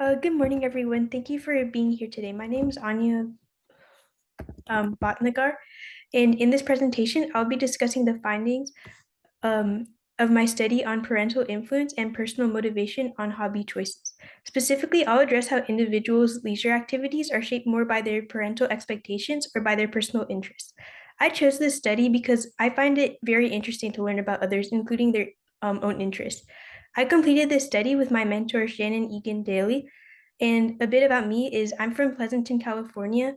Good morning, everyone. Thank you for being here today. My name is Anya Bhatnagar, and in this presentation, I'll be discussing the findings um, of my study on parental influence and personal motivation on hobby choices. Specifically, I'll address how individuals' leisure activities are shaped more by their parental expectations or by their personal interests. I chose this study because I find it very interesting to learn about others, including their own interests. I completed this study with my mentor, Shannon Egan Daly, and a bit about me is I'm from Pleasanton, California,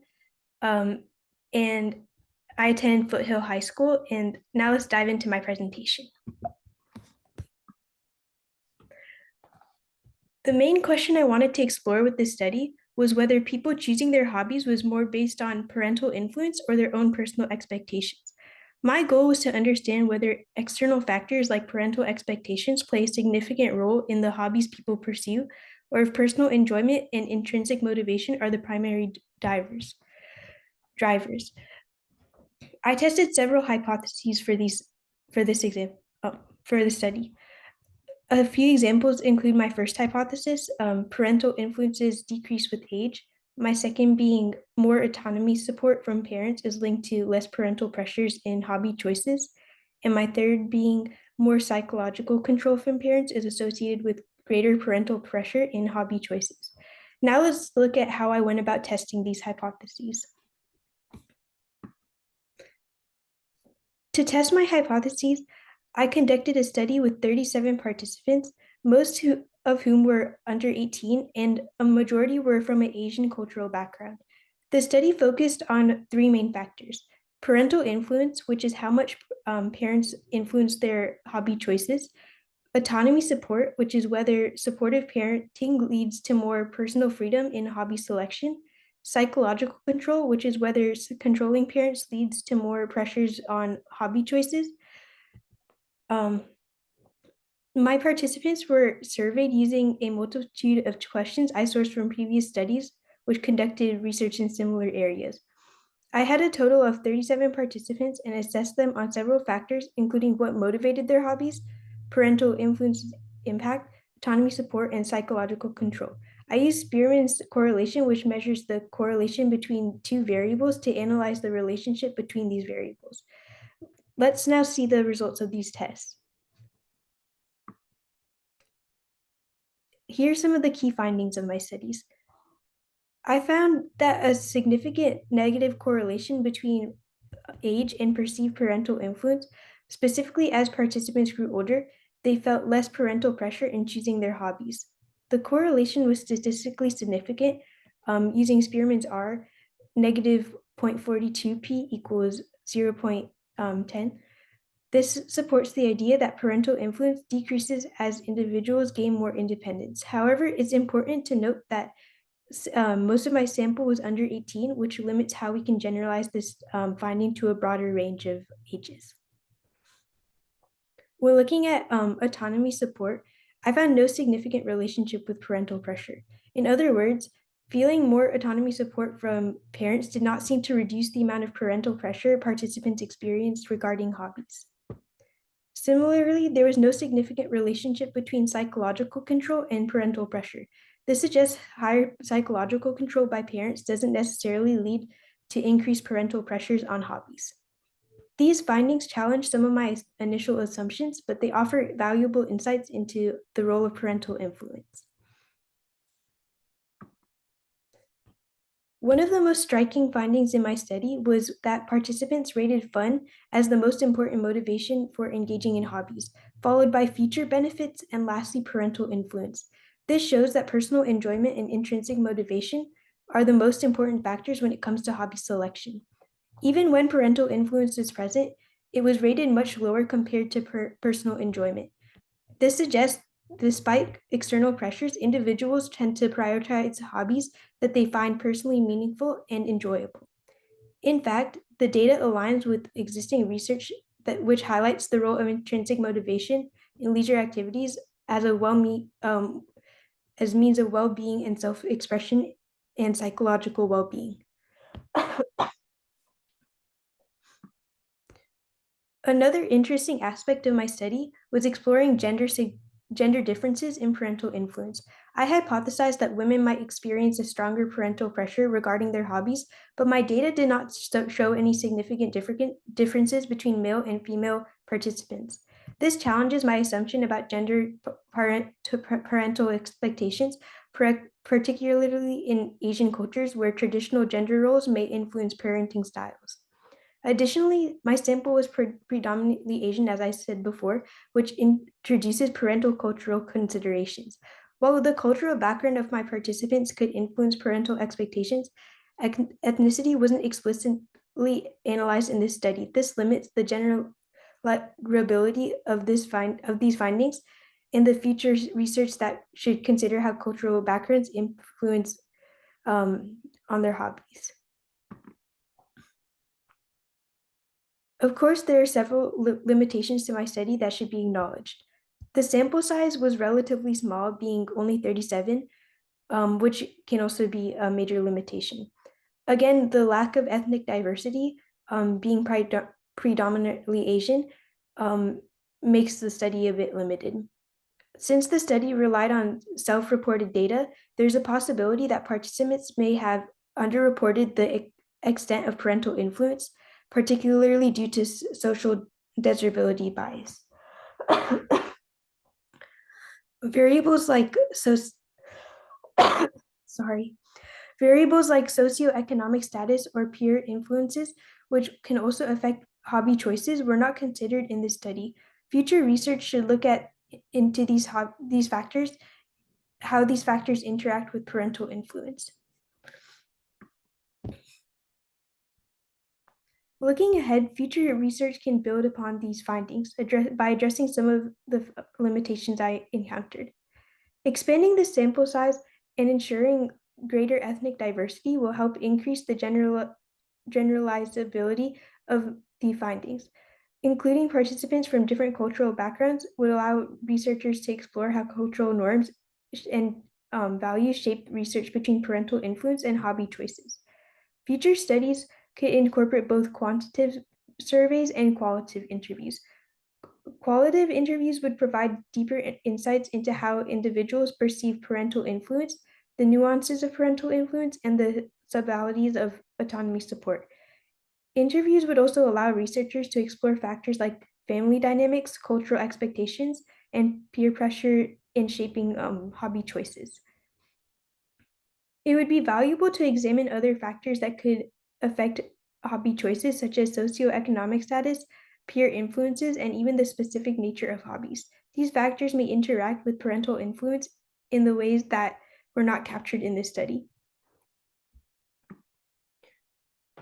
um, and I attend Foothill High School. And now let's dive into my presentation. The main question I wanted to explore with this study was whether people choosing their hobbies was more based on parental influence or their own personal expectations. My goal was to understand whether external factors like parental expectations play a significant role in the hobbies people pursue, or if personal enjoyment and intrinsic motivation are the primary drivers. I tested several hypotheses for this for the study. A few examples include my first hypothesis, parental influences decrease with age. My second being more autonomy support from parents is linked to less parental pressures in hobby choices. And my third being more psychological control from parents is associated with greater parental pressure in hobby choices. Now let's look at how I went about testing these hypotheses. To test my hypotheses, I conducted a study with 37 participants, of whom were under 18, and a majority were from an Asian cultural background. The study focused on three main factors: parental influence, which is how much parents influence their hobby choices; autonomy support, which is whether supportive parenting leads to more personal freedom in hobby selection; psychological control, which is whether controlling parents leads to more pressures on hobby choices. Um, my participants were surveyed using a multitude of questions I sourced from previous studies, which conducted research in similar areas. I had a total of 37 participants and assessed them on several factors, including what motivated their hobbies, parental influence impact, autonomy support, and psychological control. I used Spearman's correlation, which measures the correlation between two variables to analyze the relationship between these variables. Let's now see the results of these tests. Here are some of the key findings of my studies. I found that a significant negative correlation between age and perceived parental influence, specifically as participants grew older, they felt less parental pressure in choosing their hobbies. The correlation was statistically significant using Spearman's R, negative 0.42 p equals 0.10. This supports the idea that parental influence decreases as individuals gain more independence. However, it's important to note that most of my sample was under 18, which limits how we can generalize this finding to a broader range of ages. When looking at autonomy support, I found no significant relationship with parental pressure. In other words, feeling more autonomy support from parents did not seem to reduce the amount of parental pressure participants experienced regarding hobbies. Similarly, there was no significant relationship between psychological control and parental pressure. This suggests higher psychological control by parents doesn't necessarily lead to increased parental pressures on hobbies. These findings challenge some of my initial assumptions, but they offer valuable insights into the role of parental influence. One of the most striking findings in my study was that participants rated fun as the most important motivation for engaging in hobbies, followed by future benefits and lastly, parental influence. This shows that personal enjoyment and intrinsic motivation are the most important factors when it comes to hobby selection. Even when parental influence is present, it was rated much lower compared to personal enjoyment. This suggests, despite external pressures, individuals tend to prioritize hobbies that they find personally meaningful and enjoyable. In fact, the data aligns with existing research which highlights the role of intrinsic motivation in leisure activities as as means of well-being and self-expression and psychological well-being. Another interesting aspect of my study was exploring gender gender differences in parental influence. I hypothesized that women might experience a stronger parental pressure regarding their hobbies, but my data did not show any significant differences between male and female participants. This challenges my assumption about gender parental expectations, particularly in Asian cultures where traditional gender roles may influence parenting styles. Additionally, my sample was predominantly Asian, as I said before, which introduces parental cultural considerations. While the cultural background of my participants could influence parental expectations, ethnicity wasn't explicitly analyzed in this study. This limits the generalizability of these findings in the future research that should consider how cultural backgrounds influence on their hobbies. Of course, there are several limitations to my study that should be acknowledged. The sample size was relatively small, being only 37, which can also be a major limitation. Again, the lack of ethnic diversity, being predominantly Asian, makes the study a bit limited. Since the study relied on self-reported data, there's a possibility that participants may have underreported the extent of parental influence, particularly due to social desirability bias. Variables like variables like socioeconomic status or peer influences, which can also affect hobby choices, were not considered in this study. Future research should look into these factors, how these factors interact with parental influence. Looking ahead, future research can build upon these findings by addressing some of the limitations I encountered. Expanding the sample size and ensuring greater ethnic diversity will help increase the generalizability of the findings. Including participants from different cultural backgrounds would allow researchers to explore how cultural norms and values shape research between parental influence and hobby choices. Future studies could incorporate both quantitative surveys and qualitative interviews. Qualitative interviews would provide deeper insights into how individuals perceive parental influence, the nuances of parental influence, and the subtleties of autonomy support. Interviews would also allow researchers to explore factors like family dynamics, cultural expectations, and peer pressure in shaping hobby choices. It would be valuable to examine other factors that could affect hobby choices, such as socioeconomic status, peer influences, and even the specific nature of hobbies. These factors may interact with parental influence in the ways that were not captured in this study.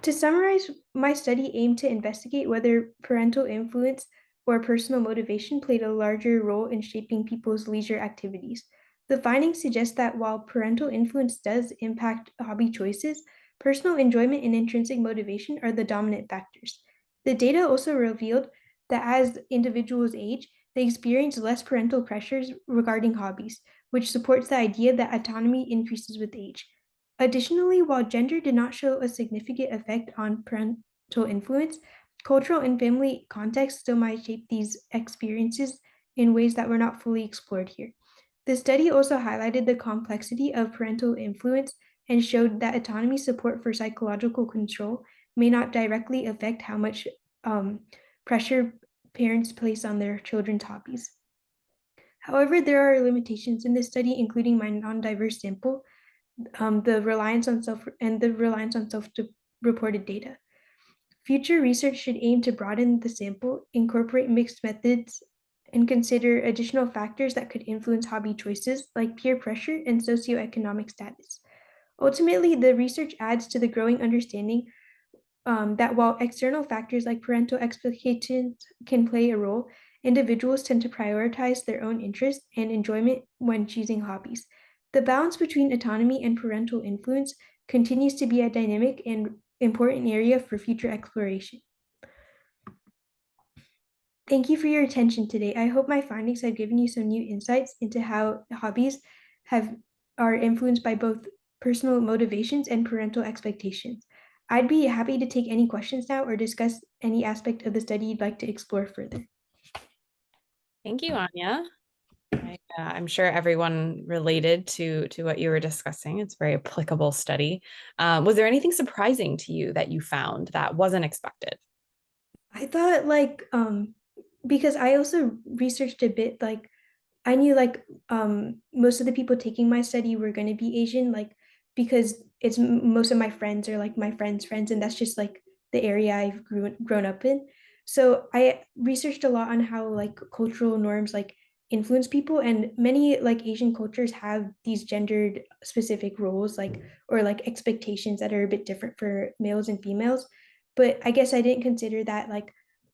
To summarize, my study aimed to investigate whether parental influence or personal motivation played a larger role in shaping people's leisure activities. The findings suggest that while parental influence does impact hobby choices, personal enjoyment and intrinsic motivation are the dominant factors. The data also revealed that as individuals age, they experience less parental pressures regarding hobbies, which supports the idea that autonomy increases with age. Additionally, while gender did not show a significant effect on parental influence, cultural and family context still might shape these experiences in ways that were not fully explored here. The study also highlighted the complexity of parental influence and showed that autonomy support for psychological control may not directly affect how much pressure parents place on their children's hobbies. However, there are limitations in this study, including my non-diverse sample, the reliance on self-reported data. Future research should aim to broaden the sample, incorporate mixed methods, and consider additional factors that could influence hobby choices like peer pressure and socioeconomic status. Ultimately, the research adds to the growing understanding that while external factors like parental expectations can play a role, individuals tend to prioritize their own interests and enjoyment when choosing hobbies. The balance between autonomy and parental influence continues to be a dynamic and important area for future exploration. Thank you for your attention today. I hope my findings have given you some new insights into how hobbies are influenced by both personal motivations and parental expectations. I'd be happy to take any questions now or discuss any aspect of the study you'd like to explore further. Thank you, Anya. I'm sure everyone related to what you were discussing. It's a very applicable study. Was there anything surprising to you that you found that wasn't expected? I thought because I also researched a bit, like I knew most of the people taking my study were going to be Asian, like because most of my friends are like my friends' friends, and that's just like the area I've grown up in. So I researched a lot on how like cultural norms like influence people, and many like Asian cultures have these gendered specific roles like or like expectations that are a bit different for males and females. But I guess I didn't consider that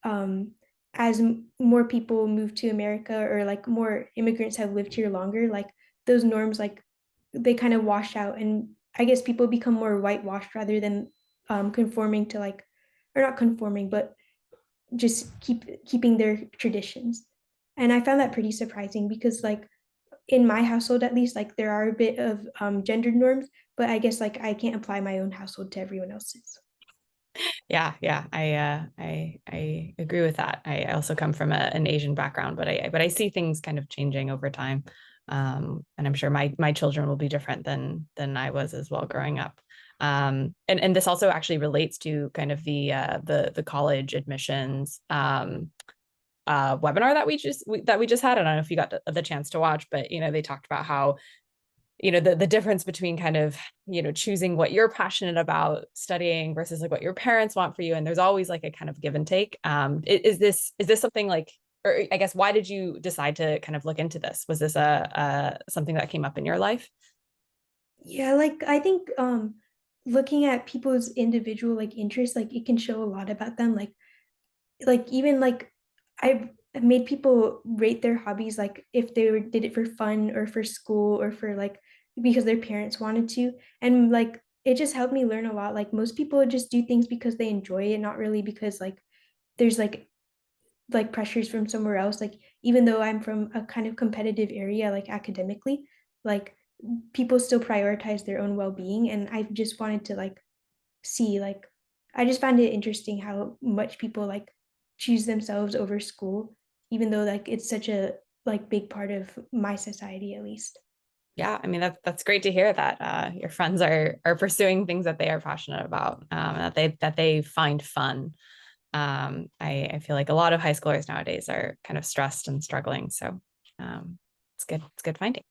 um as more people move to America or like more immigrants have lived here longer, like those norms like they kind of wash out, and I guess people become more whitewashed rather than conforming to like or not conforming, but just keeping their traditions. And I found that pretty surprising because like in my household at least, like there are a bit of gendered norms, but I guess like I can't apply my own household to everyone else's. Yeah, yeah, I agree with that. I also come from an Asian background, but I see things kind of changing over time, and I'm sure my children will be different than I was as well growing up. And this also actually relates to kind of the college admissions webinar that we just had. I don't know if you got the chance to watch, but they talked about how the difference between kind of choosing what you're passionate about studying versus like what your parents want for you, and there's always like a kind of give and take. Is this something like, or I guess, why did you decide to kind of look into this? Was this a something that came up in your life? Yeah, like I think looking at people's individual like interests, like it can show a lot about them. Like even like I've made people rate their hobbies like if they did it for fun or for school or for like because their parents wanted to. And like it just helped me learn a lot. Like most people just do things because they enjoy it, not really because like there's like pressures from somewhere else. Like even though I'm from a kind of competitive area, like academically, like people still prioritize their own well-being. And I just wanted to like see like I just find it interesting how much people like choose themselves over school, even though like it's such a like big part of my society at least. Yeah, I mean that's great to hear that your friends are pursuing things that they are passionate about, that they find fun. I feel like a lot of high schoolers nowadays are kind of stressed and struggling, so it's good. It's good finding.